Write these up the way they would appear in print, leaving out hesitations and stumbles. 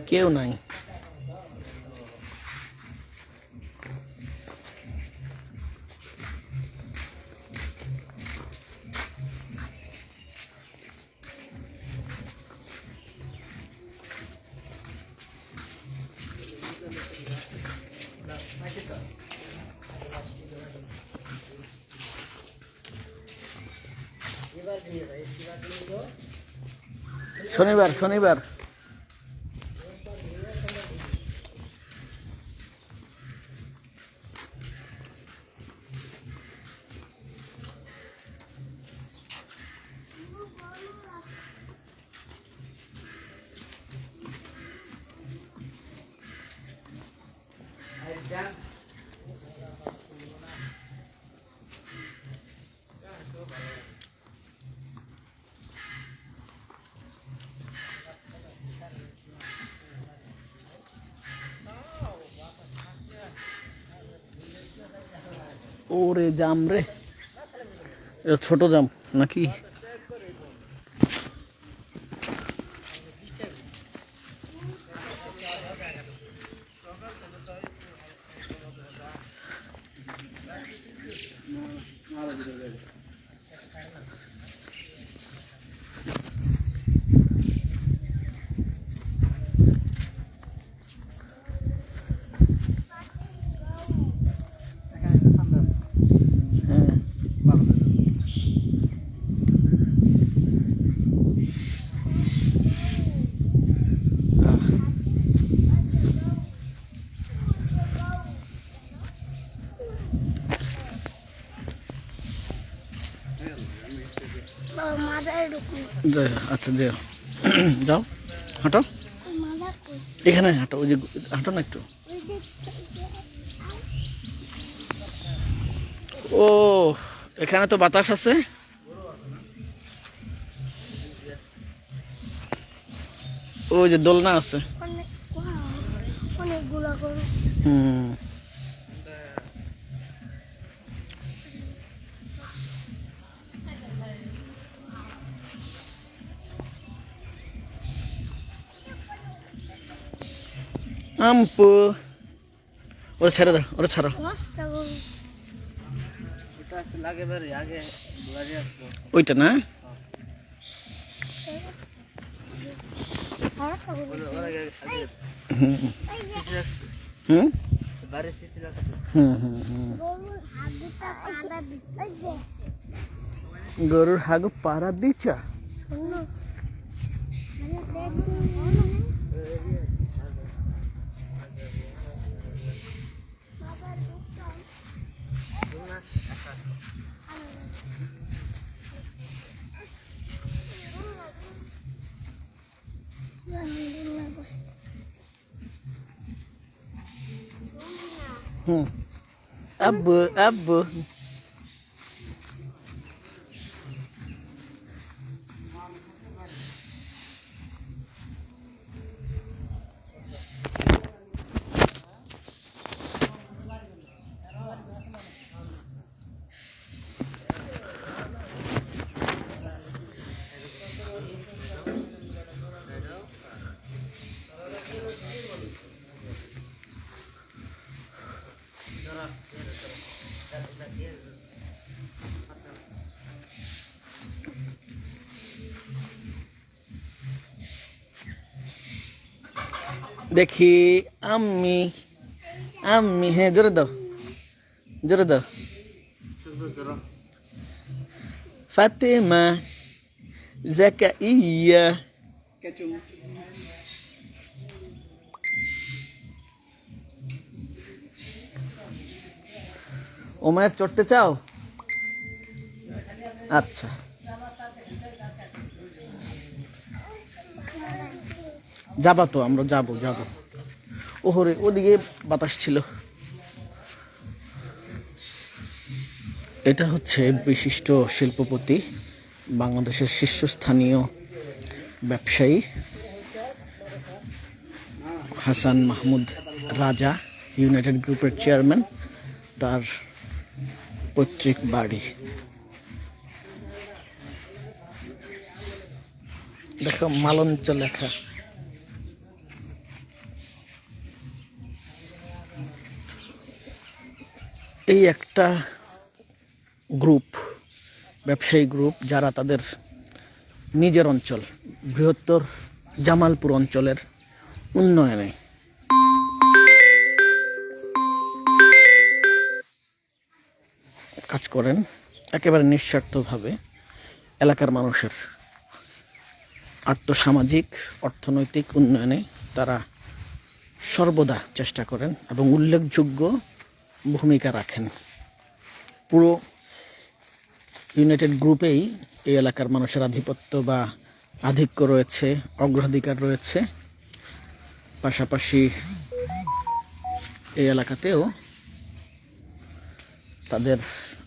কেউ নাই। শনিবার শনিবার ওরে জাম রে, এটা ছোট জাম নাকি? আচ্ছা যাও যাও, হাঁটো এখানে, হাঁটো ওই যে, হাঁটো না একটু। ও এখানে তো বাতাস আছে। ওই যে দোলনা আছে। হুম আম্পু, ওরা ছেড়ে দাও, ওরা ছাড়ো। ওইটা না, গরুর হাগু পাড়া দিচ্ছা। আব্বু আব্বু, দেখি আম্মি আম্মি, হ্যাঁ জোরে দাও, জোরে দাও। ফাতেমা, জাকারিয়া, ওমায় চড়তে চাও? আচ্ছা যাবা তো, আমরা যাবো যাবো। ওহরে ওদিকে বাতাস ছিল। এটা হচ্ছে বিশিষ্ট শিল্পপতি, বাংলাদেশের শীর্ষস্থানীয় ব্যবসায়ী হাসান মাহমুদ রাজা, ইউনাইটেড গ্রুপের চেয়ারম্যান, তার পৈতৃক বাড়ি। দেখো মালঞ্চ লেখা। এই একটা গ্রুপ, ব্যবসায়ী গ্রুপ, যারা তাদের নিজের অঞ্চল বৃহত্তর জামালপুর অঞ্চলের উন্নয়নে কাজ করেন একেবারে নিঃস্বার্থভাবে। এলাকার মানুষের আর্থসামাজিক অর্থনৈতিক উন্নয়নে তারা সর্বদা চেষ্টা করেন এবং উল্লেখযোগ্য ভূমিকা রাখেন। পুরো ইউনাইটেড গ্রুপেই এই এলাকার মানুষের আধিপত্য বা আধিক্য রয়েছে, অগ্রাধিকার রয়েছে। পাশাপাশি এই এলাকাতেও তাদের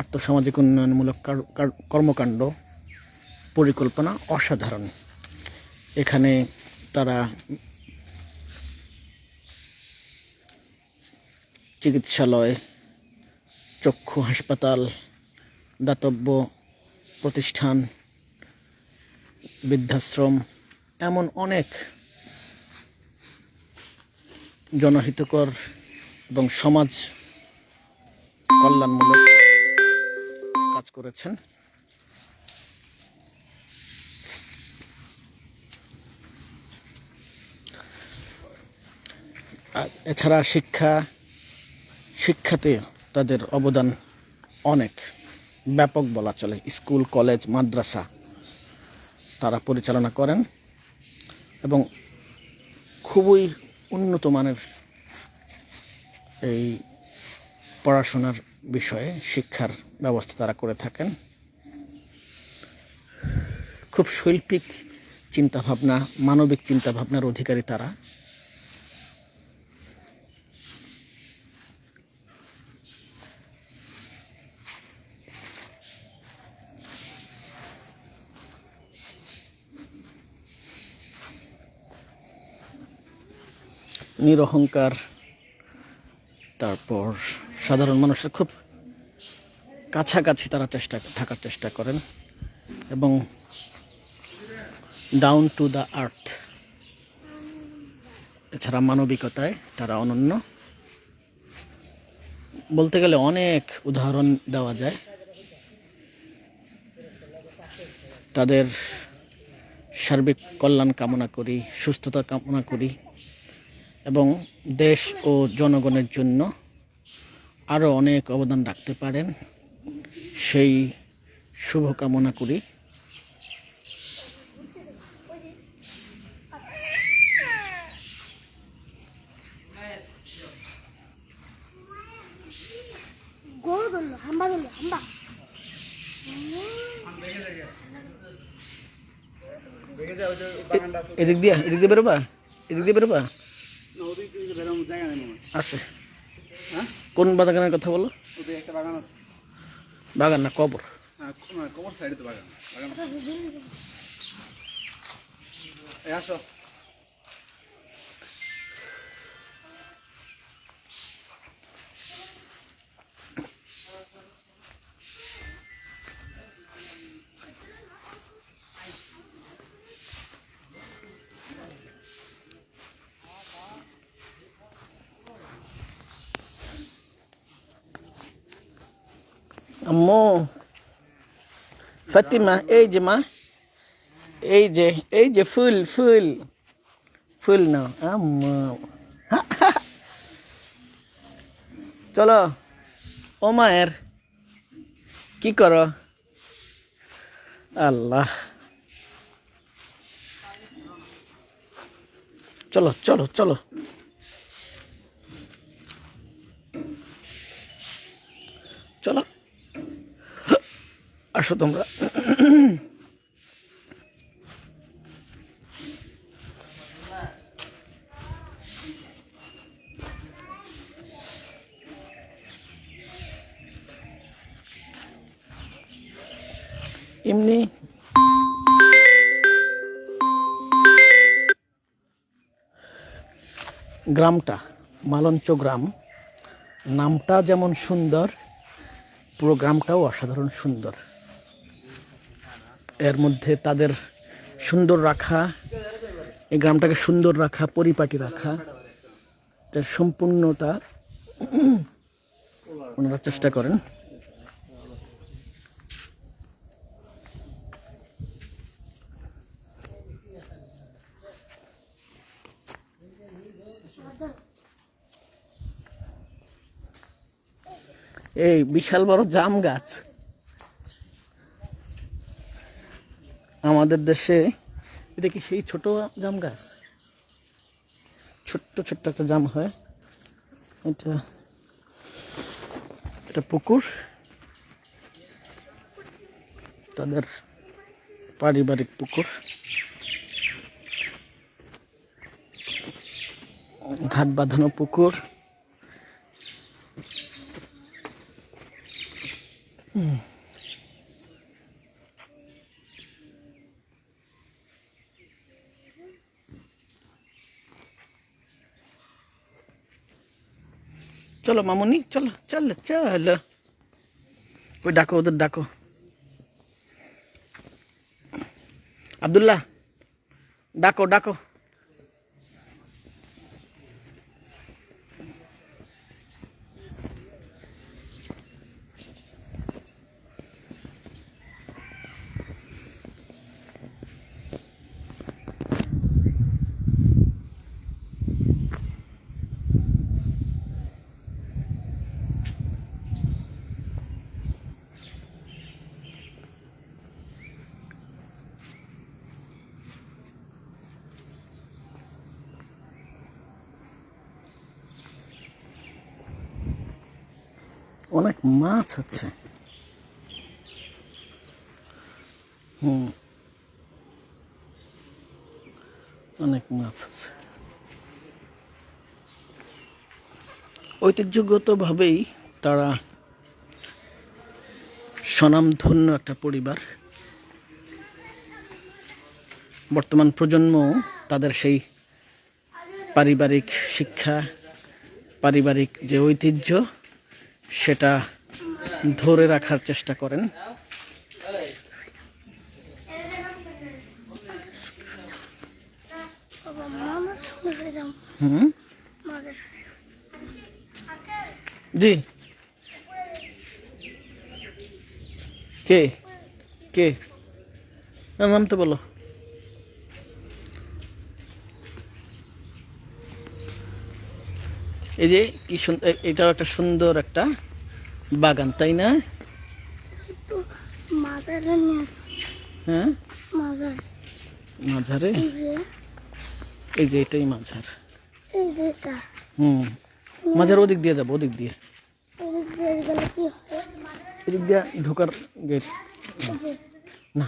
আর্থসামাজিক উন্নয়নমূলক কর্মকাণ্ড পরিকল্পনা অসাধারণ। এখানে তারা চিকিৎসালয়, চক্ষু হাসপাতাল, দাতব্য প্রতিষ্ঠান, বৃদ্ধাশ্রম, এমন অনেক জনহিতকর এবং সমাজ কল্যাণমূলক কাজ করেছেন। এছাড়া শিক্ষাতে তাদের অবদান অনেক ব্যাপক বলা চলে। স্কুল, কলেজ, মাদ্রাসা তারা পরিচালনা করেন এবং খুবই উন্নত মানের এই পড়াশোনার বিষয়ে শিক্ষার ব্যবস্থা তারা করে থাকেন। খুব শৈল্পিক চিন্তাভাবনা, মানবিক চিন্তাভাবনার অধিকারী তারা। নিরহংকার, তারপর সাধারণ মানুষের খুব কাছাকাছি তারা থাকার চেষ্টা করেন এবং ডাউন টু দ্য আর্থ। এছাড়া মানবিকতায় তারা অনন্য। বলতে গেলে অনেক উদাহরণ দেওয়া যায়। তাদের সার্বিক কল্যাণ কামনা করি, সুস্থতা কামনা করি এবং দেশ ও জনগণের জন্য আরও অনেক অবদান রাখতে পারেন সেই শুভকামনা করি। এদিক দিয়ে বেরোবা, এদিক দিয়ে বেরোবা আছে। কোন বাগানের কথা বলো? বাগান না কবর? কবর সাইডে তো বাগান। আসো। আম্মু, ফাতিমা, এই যে মা, এই যে ফুল ফুল ফুল নাও আম্মু। চলো ও মায়ের, কি করো? আল্লাহ, চলো চলো চলো। চলো আসো তোমরা। এমনি গ্রামটা, মালঞ্চ গ্রাম নামটা যেমন সুন্দর, পুরো গ্রামটাও অসাধারণ সুন্দর। এর মধ্যে তাদের সুন্দর রাখা, এই গ্রামটাকে সুন্দর রাখা, পরিপাটি রাখা, তার সম্পূর্ণটা ওনারা চেষ্টা করেন। এই বিশাল বড় জাম গাছ, আমাদের দেশে এটা কি সেই ছোট জাম গাছ? ছোট্ট ছোট্ট একটা জাম হয়। এটা এটা পুকুর, তাদের পারিবারিক পুকুর, ঘাট বাঁধানো পুকুর। চলো মামুনি, চলো চলো চলো, ওই ডাকো, ওদের ডাকো। আব্দুল্লাহ ডাকো ডাকো। অনেক মাছ আছে। অনেক মাছ আছে। ঐতিহ্যগতভাবেই তারা স্বনামধন্য একটা পরিবার। বর্তমান প্রজন্ম তাদের সেই পারিবারিক শিক্ষা, পারিবারিক যে ঐতিহ্য, সেটা ধরে রাখার চেষ্টা করেন। জি, কে কে নাম তো বলো। এই যে কি সুন্দর, এটাও একটা সুন্দর একটা বাগান, তাই না? হ্যাঁ, মাঝারে, এই যে এটাই মাঝার। মাঝার ওদিক দিয়ে যাবো, ওদিক দিয়ে, এদিক দিয়ে ঢোকার গেট না।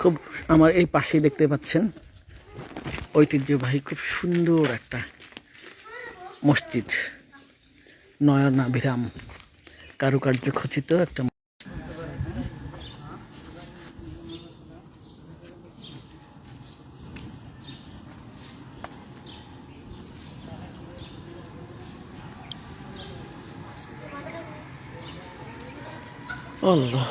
খুব আমার এই পাশেই দেখতে পাচ্ছেন ঐতিহ্যবাহী খুব সুন্দর একটা মসজিদ, নয়নাভিরাম কারুকার্য খচিত একটা। আল্লাহ,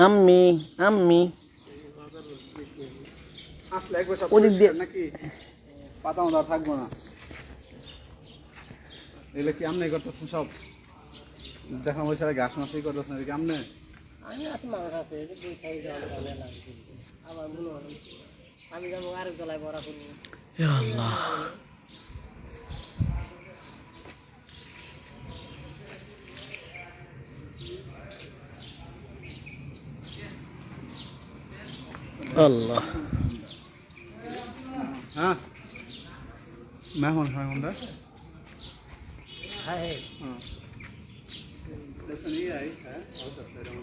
আম্মি আম্মি আসলে একবার সব ওদিক দিয়ে নাকি পাতা মাথা থাকবো না। এগুলো কি আমনে করতেছেন সব? দেখা ওই সাথে ঘাস মাসই করতেছেন, এটা কি আমনে? আমি যাবো আরেক জলায় বড়া করবো। আল্লাহ, আল্লাহ। হ্যাঁ, মেহমান মেহমানরা হ্যাঁ हाँ जैसे नहीं आई है और सकते हैं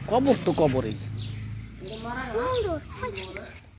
কবর তো কবরেই।